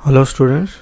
Hello students.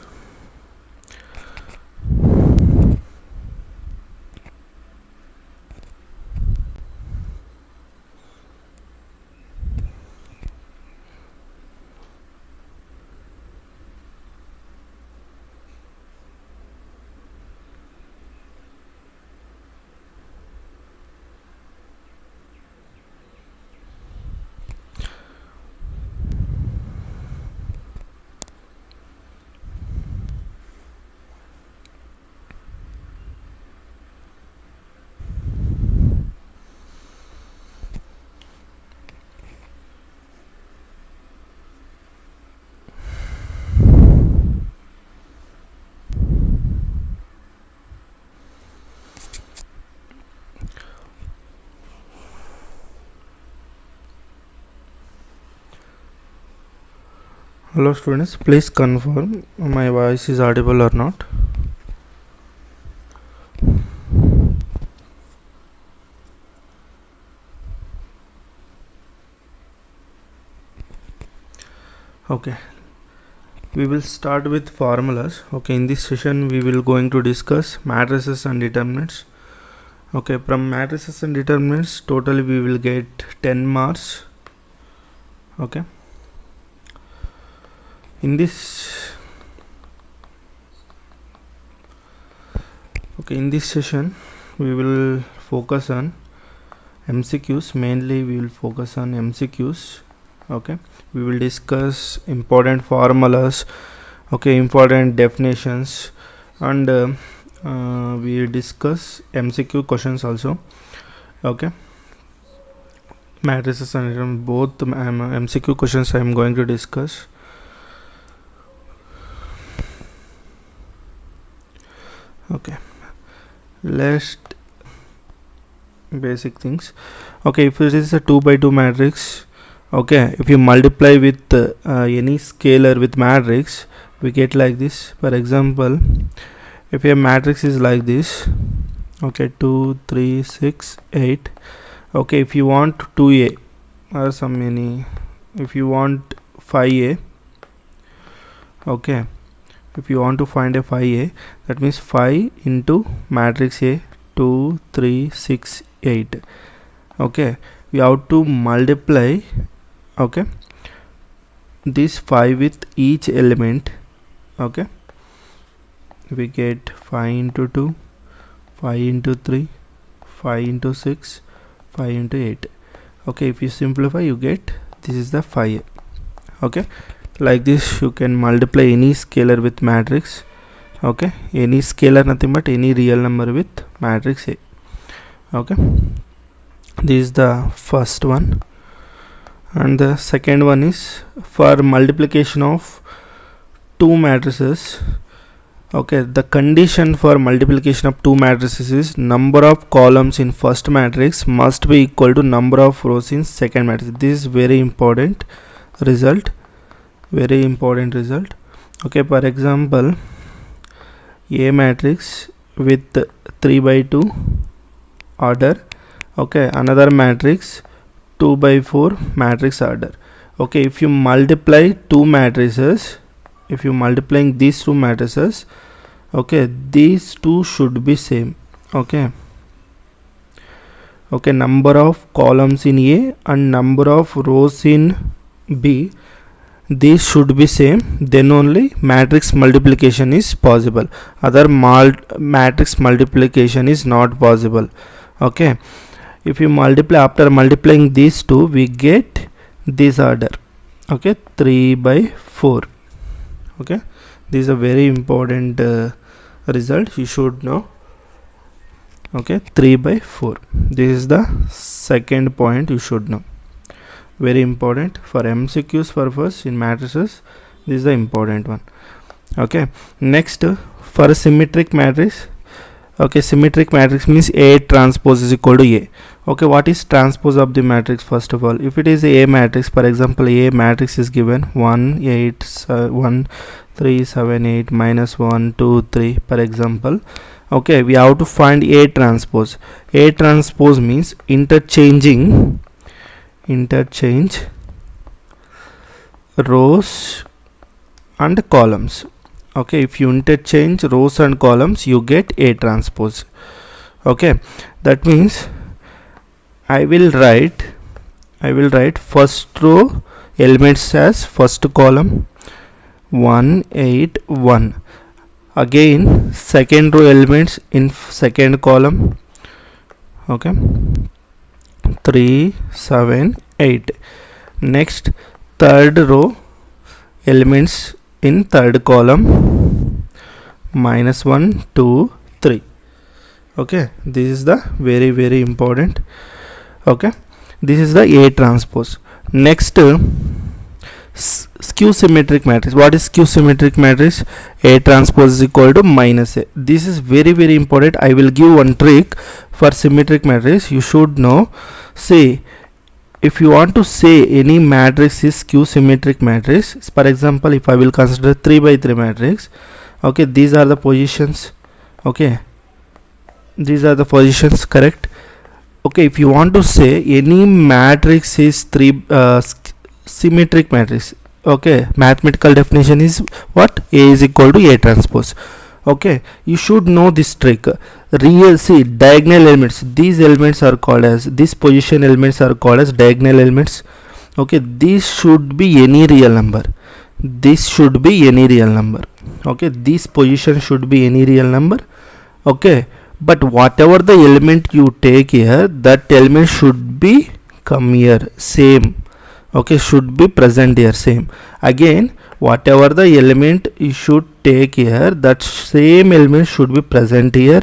Hello students, please confirm my voice is audible or not. Okay, we will start with formulas. Okay, in this session we will going to discuss matrices and determinants. Okay, from matrices and determinants totally we will get 10 marks. Okay, in this session we will focus on MCQs. Mainly we will focus on MCQs. Okay, we will discuss important formulas, okay, important definitions, and we will discuss MCQ questions also. Okay, matrices and both MCQ questions I am going to discuss. Okay, let's basic things. Okay, if it is a 2 by 2 matrix, okay, if you multiply with any scalar with matrix, we get like this. For example, if your matrix is like this, okay, 2 3 6 8, okay, if you want 2a or some any, if you want 5a, okay, if you want to find a 5a, that means 5 into matrix A, 2 3 6 8. Okay, we have to multiply, okay, this 5 with each element. Okay, we get 5 into 2, 5 into 3, 5 into 6, 5 into 8. Okay, if you simplify, you get this is the 5. Okay, like this you can multiply any scalar with matrix. Okay, any scalar, nothing but any real number with matrix A. Okay, this is the first one, and the second one is for multiplication of two matrices. Okay, the condition for multiplication of two matrices is number of columns in first matrix must be equal to number of rows in second matrix. This is very important result, very important result. Okay, for example, A matrix with 3 by 2 order, okay, another matrix 2 by 4 matrix order. Okay, if you multiply two matrices, if you multiplying these two matrices, okay, these two should be same. Okay, okay, number of columns in A and number of rows in B, these should be same, then only matrix multiplication is possible. Other matrix multiplication is not possible. Okay, if you multiply, after multiplying these two, we get this order. Okay, 3 by 4. Okay, this is a very important result, you should know. Okay, 3 by 4, this is the second point you should know, very important for MCQs purpose in matrices. This is the important one. Okay, next for a symmetric matrix. Okay, symmetric matrix means A transpose is equal to A. Okay, what is transpose of the matrix? First of all, if it is A matrix, for example, A matrix is given 1 8 1 3 7 8 minus 1 2 3, for example. Okay, we have to find A transpose. A transpose means interchange rows and columns. Okay, if you interchange rows and columns, you get A transpose. Okay, that means I will write first row elements as first column 1 8 1. Again second row elements in second column. Okay, 3 7 8. Next third row elements in third column -1 2 3. Okay, this is the very important. Okay, this is the A transpose. Next skew-symmetric matrix. What is skew-symmetric matrix? A transpose is equal to -A. This is very important. I will give one trick for symmetric matrix. You should know. Say, if you want to say any matrix is skew-symmetric matrix, for example, if I will consider 3 by 3 matrix, okay, these are the positions. Okay, these are the positions, correct? Okay, if you want to say any matrix is symmetric matrix, okay, mathematical definition is what? A is equal to A transpose. Okay, you should know this trick. See, diagonal elements, these elements are called as, these position elements are called as diagonal elements. Okay, these should be any real number. This should be any real number. Okay, this position should be any real number. Okay, but whatever the element you take here, that element should be come here, same. Okay, should be present here, same. Again, whatever the element you should take here, that same element should be present here.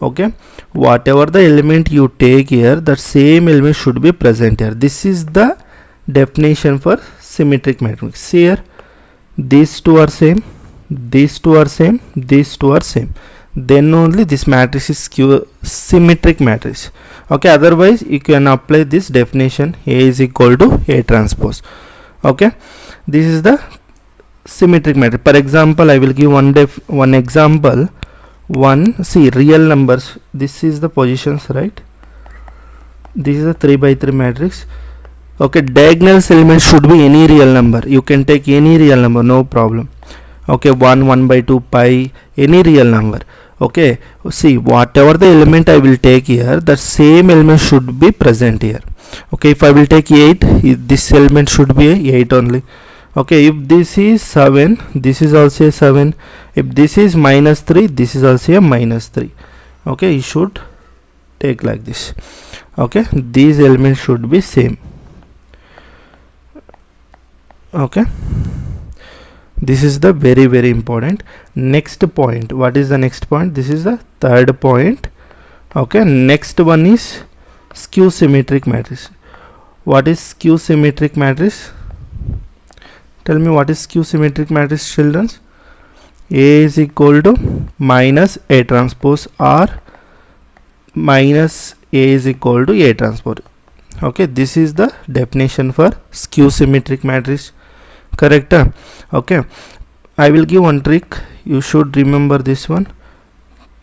Okay, whatever the element you take here, that same element should be present here. This is the definition for symmetric matrix. See here, these two are same, these two are same, these two are same, then only this matrix is symmetric matrix. Okay, otherwise you can apply this definition, A is equal to A transpose. Okay, this is the symmetric matrix. For example, I will give one example. See, real numbers, this is the positions, right? This is a 3 by 3 matrix. Okay, diagonal elements should be any real number. You can take any real number, no problem. Okay, 1 by 2 pi, any real number. Okay, see, whatever the element I will take here, the same element should be present here. Okay, if I will take 8, this element should be 8 only. Okay, if this is 7, this is also a 7. If this is -3, this is also a -3. Okay, you should take like this. Okay, these elements should be same. Okay, this is the very important. Next point, what is the next point? This is the third point. Okay, next one is skew-symmetric matrix. What is skew-symmetric matrix? Tell me, what is skew-symmetric matrix, children? A is equal to -A transpose, or -A is equal to A transpose. Okay, this is the definition for skew-symmetric matrix, correct? Okay, I will give one trick. You should remember this one.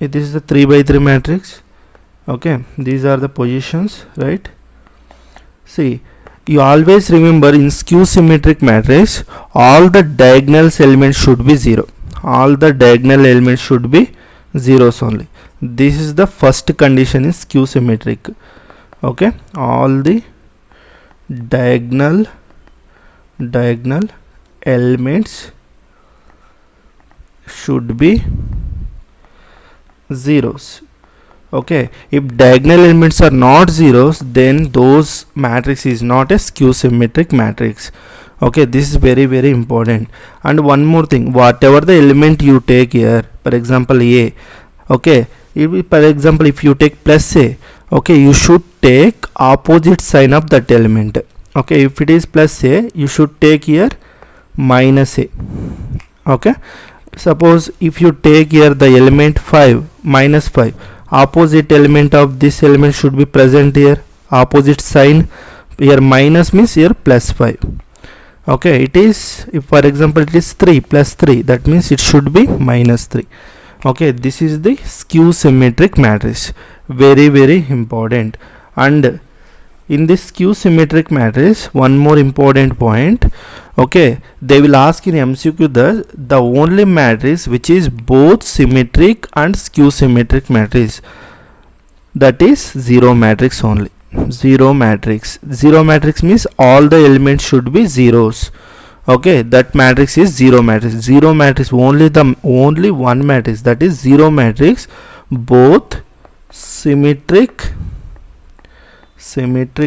This is the 3 by 3 matrix. Okay, these are the positions, right? See, you always remember, in skew-symmetric matrix, all the diagonal elements should be 0. All the diagonal elements should be zeros only. This is the first condition in skew-symmetric. Okay, all the diagonal elements should be zeros. Okay, if diagonal elements are not zeros, then those matrix is not a skew-symmetric matrix. Okay, this is very important. And one more thing, whatever the element you take here, for example A, okay, for example if you take +A, okay, you should take opposite sign of that element. Okay, if it is +A, you should take here -A. Okay, suppose if you take here the element 5, -5, opposite element of this element should be present here, opposite sign here, minus means here +5. Okay, it is, if for example it is 3 +3, that means it should be -3. Okay, this is the skew-symmetric matrix, very important. And in this skew-symmetric matrix, one more important point. Okay, they will ask in MCQ the only matrix which is both symmetric and skew symmetric matrix, that is zero matrix only. Zero matrix means all the elements should be zeros. Okay, that matrix is zero matrix. Zero matrix, only one matrix, that is zero matrix, both symmetric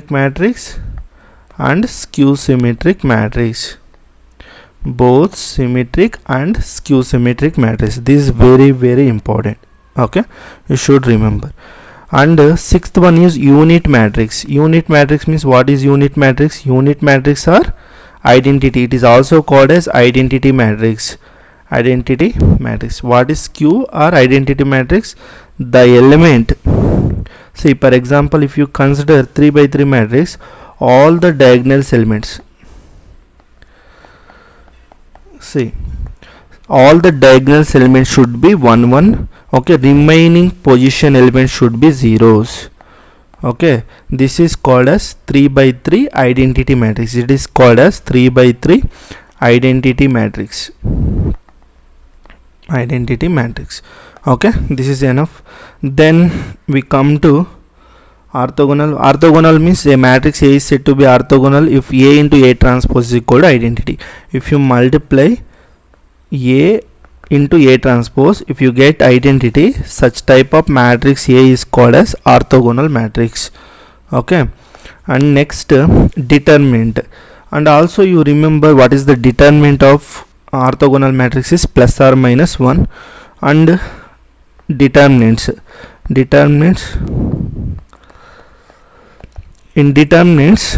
matrix and skew symmetric matrix. Both symmetric and skew symmetric matrix. This is very important. Okay, you should remember. And sixth one is unit matrix. Unit matrix means, what is unit matrix? Unit matrix are identity. It is also called as identity matrix. Identity matrix. What is skew or identity matrix? The element, see, for example, if you consider 3 by 3 matrix, all the diagonal elements, see, all the diagonal elements should be 1 1. Okay, remaining position elements should be zeros. Okay, this is called as 3 by 3 identity matrix. It is called as 3 by 3 identity matrix. Identity matrix. Okay, this is enough. Then we come to orthogonal. Orthogonal means a matrix A is said to be orthogonal if A into A transpose is equal to identity. If you multiply A into A transpose, if you get identity, such type of matrix A is called as orthogonal matrix. Okay, and next determinant. And also you remember what is the determinant of orthogonal matrix is plus or minus 1. And determinants, in determinants,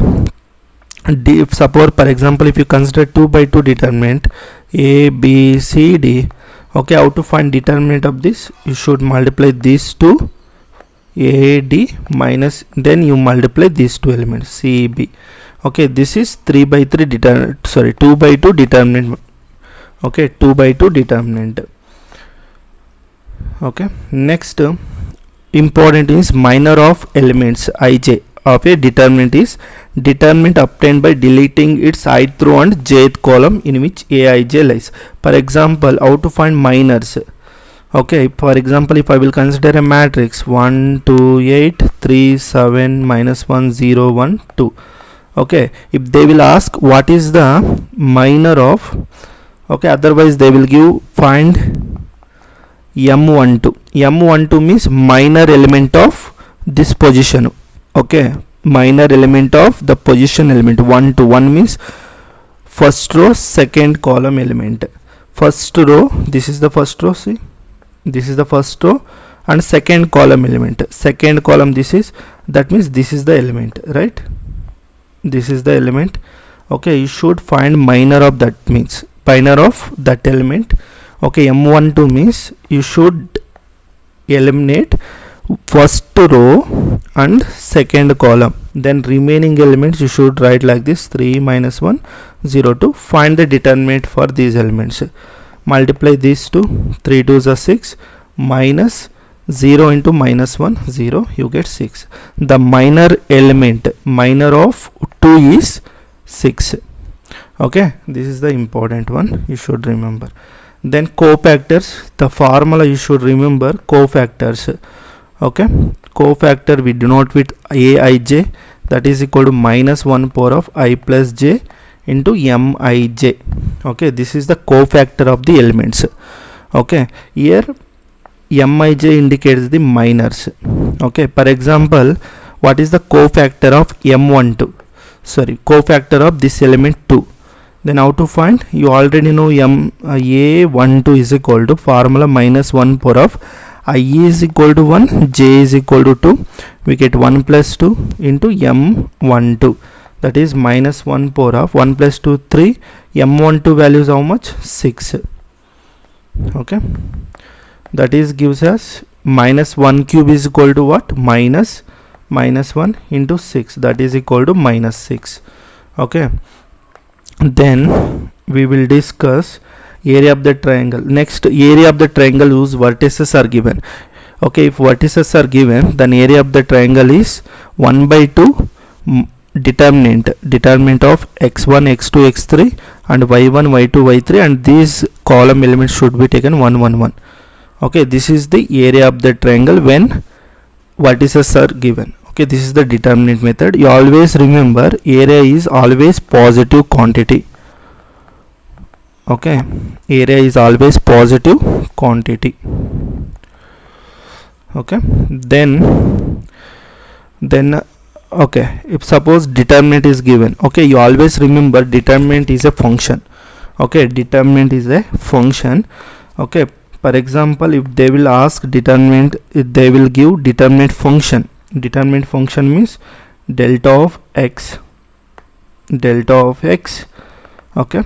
suppose for example if you consider 2 by 2 determinant A, B, C, D. Okay, how to find determinant of this? You should multiply these two, A, D, minus, then you multiply these two elements, C, B. Okay, this is 3 by 3 2 by 2 determinant. Okay, 2 by 2 determinant. Okay, next important is minor of elements ij of a determinant is determinant obtained by deleting its ith row and jth column in which aij lies. For example, how to find minors? Okay, for example, if I will consider a matrix 1 2 8 3 7 minus 1 0 1 2. Okay, if they will ask what is the minor of, okay, otherwise they will give find m12. m12 means minor element of this position. Okay, minor element of the position element. 1 to 1 means first row second column element. First row, this is the first row, see, this is the first row, and second column element. Second column, this is, that means this is the element, right? This is the element. Okay, you should find minor of that, means minor of that element. Okay, m12 means you should eliminate first row and second column, then remaining elements you should write like this: 3 minus 1 0 2. Find the determinant for these elements. Multiply these two, 3 2s are 6, minus 0 into minus 1 0, you get 6. The minor element, minor of 2 is 6. Okay, this is the important one, you should remember. Then cofactors, the formula you should remember, cofactors. Okay, cofactor we denote with aij, that is equal to minus 1 power of I plus j into mij. Okay, this is the cofactor of the elements. Okay, here mij indicates the minors. Okay, for example, what is the cofactor of m12? Sorry, cofactor of this element 2. Then how to find? You already know a12 is equal to formula minus 1 power of I is equal to 1, j is equal to 2. We get 1 plus 2 into m12. That is minus 1 power of 1 plus 2, 3. m12 value is how much? 6. Okay. That is gives us minus 1 cube is equal to what? Minus 1 into 6. That is equal to minus 6. Okay. Then we will discuss area of the triangle. Next, area of the triangle whose vertices are given. Okay, if vertices are given, then area of the triangle is 1 by 2 determinant of x1, x2, x3 and y1, y2, y3, and these column elements should be taken 1, 1, 1. Okay, this is the area of the triangle when vertices are given. Okay, this is the determinant method. You always remember area is always positive quantity. Okay, area is always positive quantity. Okay, then okay, if suppose determinant is given, okay, you always remember determinant is a function. Okay, determinant is a function. Okay, for example, if they will ask determinant, they will give determinant function. Determinant function means delta of x. Okay,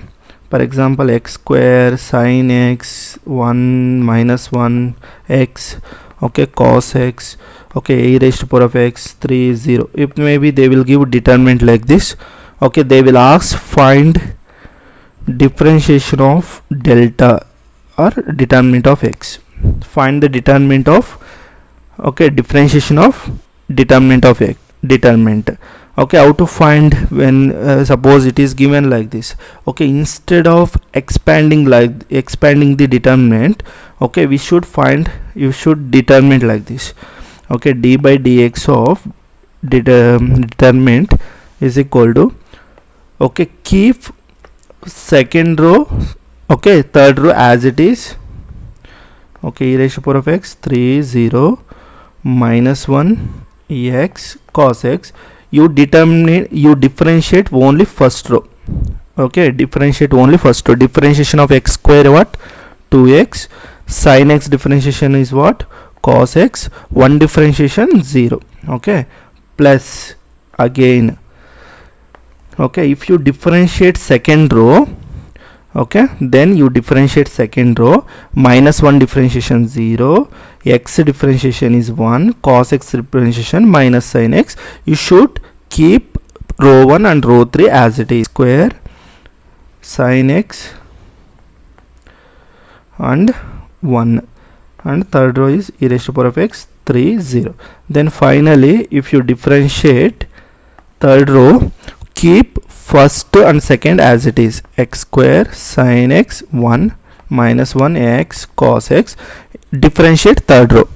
for example, x square sin x 1 minus 1 x, okay, cos x, okay, e raised to power of x 3 0. If maybe they will give determinant like this. Okay, they will ask find differentiation of delta or determinant of x. Find the determinant of, okay, differentiation of determinant of x. Okay, how to find when suppose it is given like this. Okay, instead of expanding the determinant, okay, you should determine like this. Okay, d by dx of determinant is equal to, okay, keep second row, okay, third row as it is. Okay, e raised to power of x 3 0 minus 1 x cos x. You differentiate only first row. Okay, differentiate only first row. Differentiation of x square what? 2x. Sin x differentiation is what? Cos x. 1 differentiation 0. Okay, plus again. Okay, if you differentiate second row, okay, then you differentiate second row. Minus 1 differentiation 0, x differentiation is 1, cos x differentiation minus sin x. You should keep row 1 and row 3 as it is. Square sin x and 1, and third row is e raised to power of x 3 0. Then finally, if you differentiate third row, keep first and second as it is. X square sin x 1 minus 1 x cos x. Differentiate third row.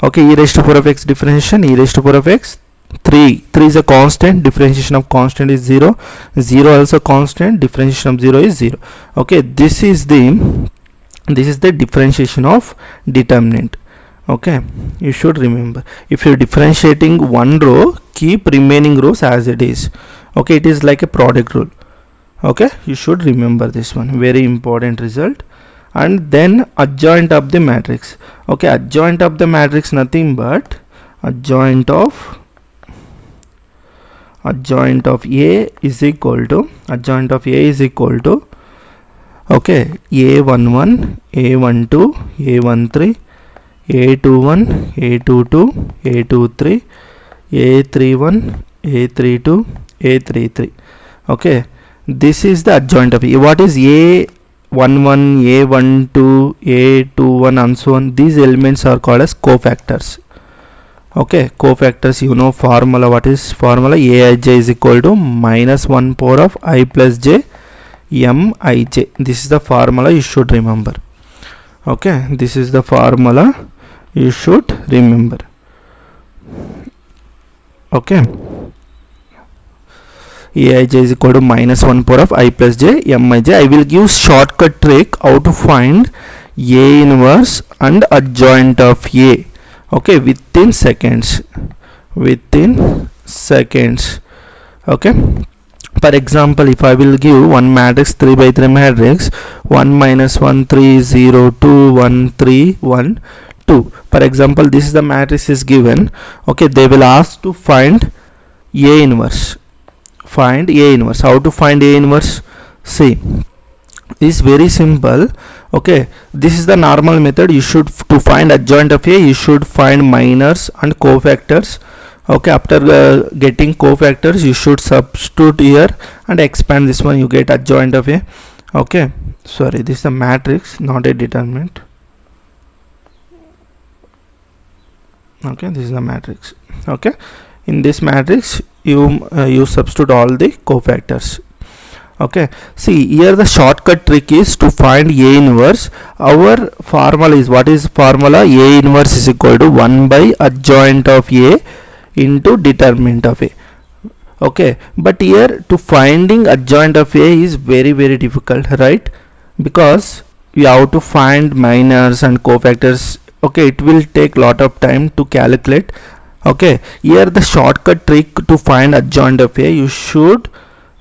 Okay, e raised to power of x differentiation, e raised to power of x 3 is a constant. Differentiation of constant is 0. 0 also constant. Differentiation of 0 is 0. Okay, this is the differentiation of determinant. Okay, you should remember. If you're differentiating one row, keep remaining rows as it is. Okay, it is like a product rule. Okay, you should remember this one, very important result. And then adjoint of the matrix. Okay, adjoint of the matrix nothing but adjoint of A is equal to okay, A11, A12, A13, A21, A22, A23, A31, A32, A33. Okay, this is the adjoint of A. What is A11, A12, A21 and so on? These elements are called as cofactors. Okay, cofactors, you know formula. What is formula? Aij is equal to minus 1 power of I plus j mij. This is the formula you should remember. Okay, this is the formula you should remember. Okay, Aij is equal to minus 1 power of I plus j mij. I will give shortcut trick how to find A inverse and adjoint of A. Okay, within seconds. Okay, for example, if I will give one matrix 3 by 3 matrix 1 minus 1 3 0 2 1 3 1 2. For example, this is the matrix is given. Okay, they will ask to find A inverse. How to find A inverse? See, is very simple. Okay, this is the normal method. You should, to find adjoint of A, you should find minors and cofactors. Okay, after getting cofactors, you should substitute here and expand this one. You get adjoint of A. Okay, sorry, this is a matrix, not a determinant. Okay, this is the matrix. Okay, in this matrix you substitute all the cofactors. Okay, see here the shortcut trick is to find A inverse. Our formula is, what is formula? A inverse is equal to 1 by adjoint of A into determinant of A. Okay, but here to finding adjoint of A is very difficult, right? Because you have to find minors and cofactors. Okay, it will take lot of time to calculate. Okay, here the shortcut trick to find adjoint of A, you should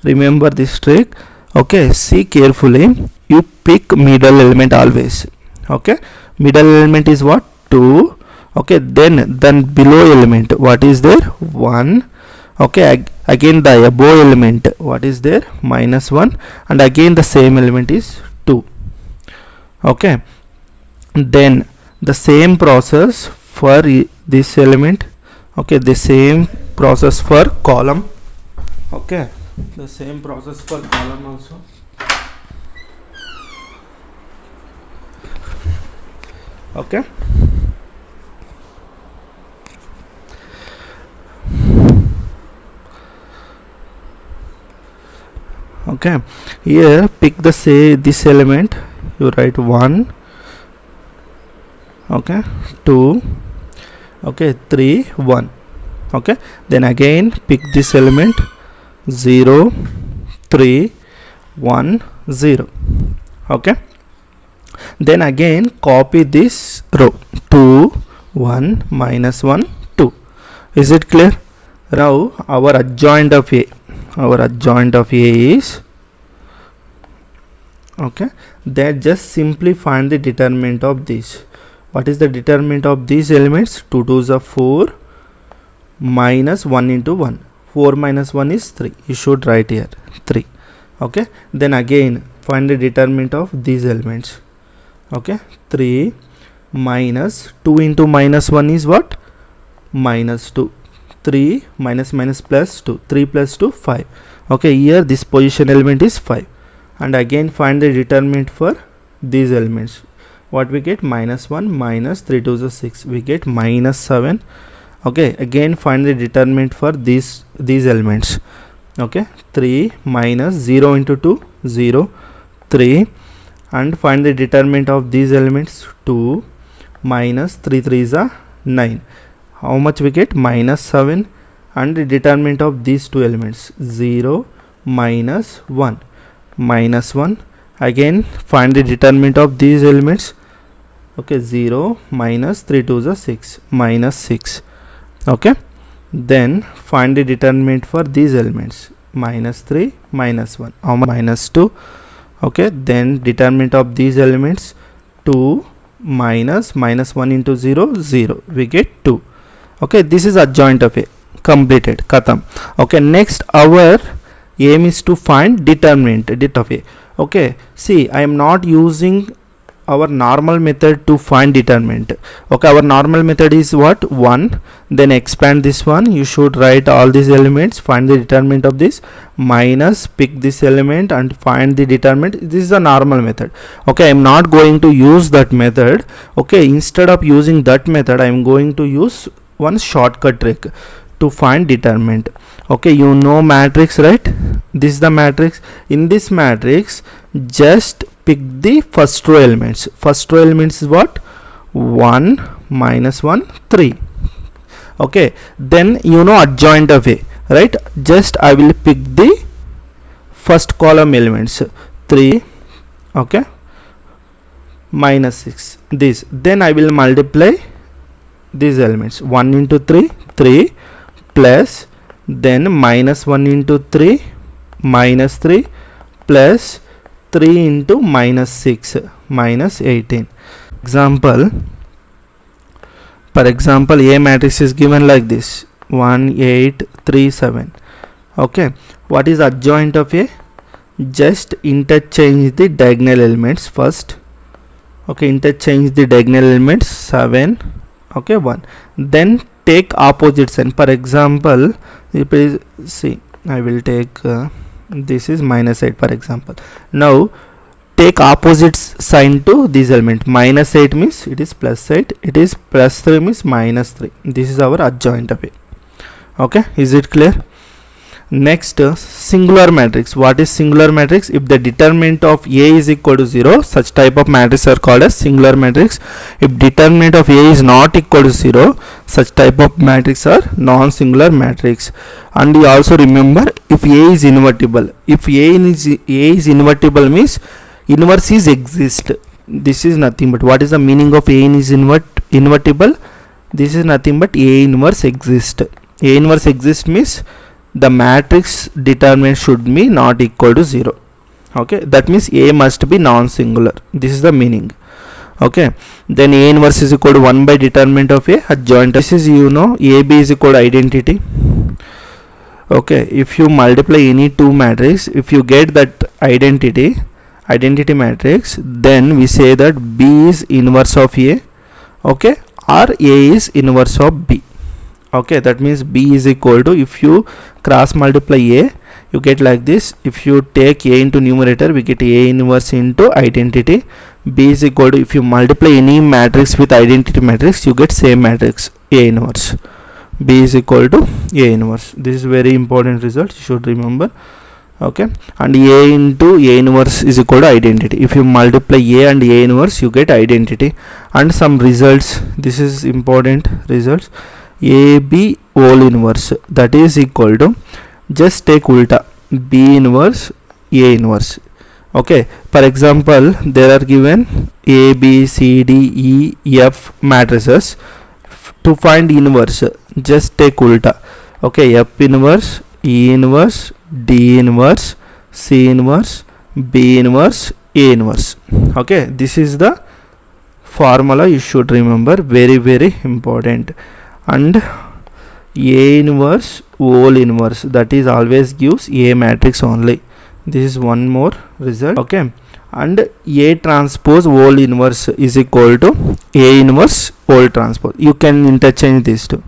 remember this trick. Okay, see carefully, you pick middle element always. Okay, middle element is what? 2. Okay, then below element, what is there? 1. Okay, again the above element, what is there? -1, and again the same element is 2. Okay, then the same process for this element. Okay, the same process for column. Okay, the same process for column also. Okay, okay, here pick the this element, you write 1. Okay, 2. Okay, 3, 1. Okay, then again pick this element, 0, 3, 1, 0. Okay, then again copy this row, 2, 1, -1, 2. Is it clear? Now our adjoint of A, is, okay, then just simply find the determinant of this. What is the determinant of these elements? 2 2s are 4 minus 1 into 1. 4 minus 1 is 3. You should write here 3. Okay, then again find the determinant of these elements. Okay, 3 minus 2 into -1 is what? -2. 3 minus plus 2. 3 plus 2, 5. Okay, here this position element is 5. And again find the determinant for these elements. What we get? -1 minus 3 2s are 6. We get -7. Okay, again find the determinant for these elements. Okay, 3 minus 0 into 2, 0, 3, and find the determinant of these elements. 2 minus 3 3s are 9. How much we get? -7. And the determinant of these two elements, 0 minus 1, -1. Again find the determinant of these elements. Okay, 0 minus 3 2s are 6, -6. Okay, then find the determinant for these elements, -3, -1. How much? -2. Okay, then determinant of these elements, 2 minus -1 into 0, 0. We get 2. Okay, this is adjoint of A. Completed. Katam. Okay, next our aim is to find determinant of A. Okay, see, I am not using our normal method to find determinant. Okay, our normal method is what? 1. Then expand this one. You should write all these elements, find the determinant of this, minus pick this element and find the determinant. This is a normal method. Okay, I am not going to use that method. Okay, instead of using that method, I am going to use one shortcut trick to find determinant. Okay, you know matrix, right? This is the matrix. In this matrix, just pick the first row elements. First row elements is what? 1, -1, 3. Okay, then you know adjoint of A, right? Just I will pick the first column elements, 3, okay, -6, this. Then I will multiply these elements, 1 into 3, 3, plus then -1 into 3, -3, plus 3 into -6, -18. Example, for example, A matrix is given like this, 1, 8, 3, 7. Okay, what is adjoint of A? Just interchange the diagonal elements first. Okay, interchange the diagonal elements, 7, okay, 1. Then take opposite sign. For example, if it is, see, I will take this is -8 for example. Now take opposite sign to this element. -8 means it is +8, it is +3 means -3. This is our adjoint of A. Okay, is it clear? Next, singular matrix. What is singular matrix? If the determinant of A is equal to 0, such type of matrix are called as singular matrix. If determinant of A is not equal to 0, such type of matrix are non-singular matrix. And you also remember, if A is invertible. If A is invertible means inverse is exist. This is nothing but, what is the meaning of A is invertible? This is nothing but A inverse exist. A inverse exist means the matrix determinant should be not equal to 0. Okay, that means A must be non-singular. This is the meaning. Okay, then A inverse is equal to 1 by determinant of A adjoint. This is, you know, AB is equal to identity. Okay, if you multiply any two matrix, if you get that identity matrix, then we say that B is inverse of A, okay, or A is inverse of B. Okay, that means B is equal to, if you cross multiply A, you get like this. If you take A into numerator, we get A inverse into identity. B is equal to, if you multiply any matrix with identity matrix, you get same matrix, A inverse. B is equal to A inverse. This is very important result, you should remember. Okay, and A into A inverse is equal to identity. If you multiply A and A inverse, you get identity. And some results, this is important results. AB whole inverse, that is equal to, just take ulta, B inverse A inverse. Okay, for example, there are given A, B, C, D, E, F matrices. To find inverse, just take ulta. Okay, F inverse, E inverse, D inverse, C inverse, B inverse, A inverse. Okay, this is the formula you should remember, very important. And A inverse whole inverse, that is always gives A matrix only. This is one more result. Okay, and A transpose whole inverse is equal to A inverse whole transpose. You can interchange these two.